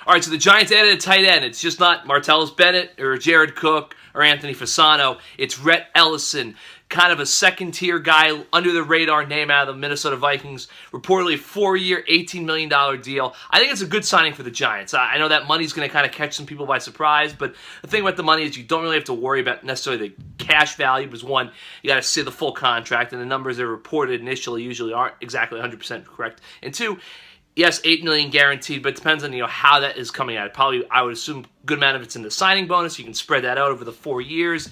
All right, so the Giants added a tight end. It's just not Martellus Bennett or Jared Cook or Anthony Fasano. It's Rhett Ellison, kind of a second-tier guy, under-the-radar name out of the Minnesota Vikings. Reportedly a 4-year, $18 million deal. I think it's a good signing for the Giants. I know that money's going to kind of catch some people by surprise, but the thing about the money is you don't really have to worry about necessarily the cash value, because one, you got to see the full contract, and the numbers that are reported initially usually aren't exactly 100% correct. And two, yes, $8 million guaranteed, but it depends on how that is coming out. Probably, I would assume, a good amount of it's in the signing bonus. You can spread that out over the 4 years.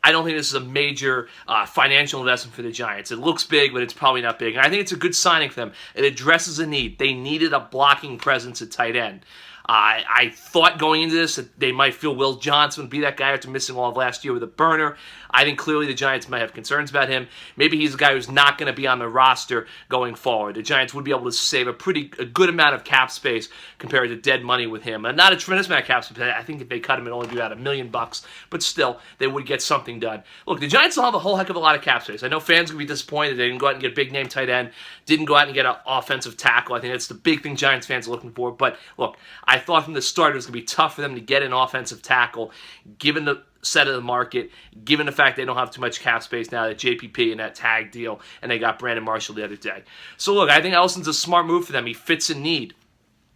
I don't think this is a major financial investment for the Giants. It looks big, but it's probably not big. And I think it's a good signing for them. It addresses a need. They needed a blocking presence at tight end. I thought going into this that they might feel Will Johnson would be that guy after missing all of last year with a burner. I think clearly the Giants might have concerns about him. Maybe he's a guy who's not going to be on the roster going forward. The Giants would be able to save a good amount of cap space compared to dead money with him. And not a tremendous amount of cap space. I think if they cut him, it'd only be about $1 million, but still, they would get something done. Look, the Giants don't have a whole heck of a lot of cap space. I know fans will be disappointed they didn't go out and get a big name tight end, didn't go out and get an offensive tackle. I think that's the big thing Giants fans are looking for. But look, I thought from the start it was going to be tough for them to get an offensive tackle, given the set of the market, given the fact they don't have too much cap space now, that JPP and that tag deal, and they got Brandon Marshall the other day. So look, I think Ellison's a smart move for them. He fits a need.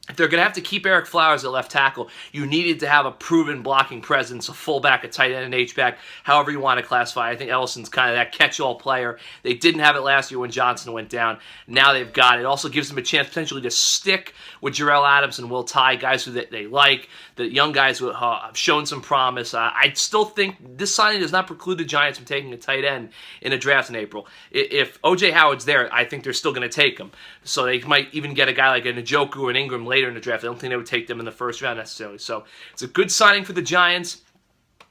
If they're going to have to keep Eric Flowers at left tackle, you needed to have a proven blocking presence, a fullback, a tight end, an H-back, however you want to classify. I think Ellison's kind of that catch-all player. They didn't have it last year when Johnson went down. Now they've got it. It also gives them a chance potentially to stick with Jarrell Adams and Will Tye, guys who they like, the young guys who have shown some promise. I still think this signing does not preclude the Giants from taking a tight end in a draft in April. If O.J. Howard's there, I think they're still going to take him. So they might even get a guy like a Njoku or an Ingram later in the draft. I don't think they would take them in the first round necessarily. So it's a good signing for the Giants.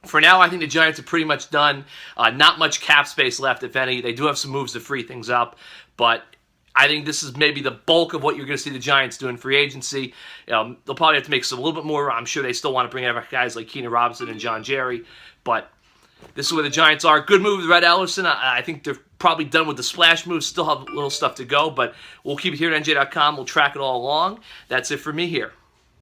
For now, I think the Giants are pretty much done. Not much cap space left, if any. They do have some moves to free things up, but I think this is maybe the bulk of what you're going to see the Giants do in free agency. They'll probably have to make some a little bit more. I'm sure they still want to bring out guys like Keenan Robinson and John Jerry, but this is where the Giants are. Good move with Rhett Ellison. I think they're probably done with the splash moves. Still have a little stuff to go, but we'll keep it here at NJ.com. We'll track it all along. That's it for me here.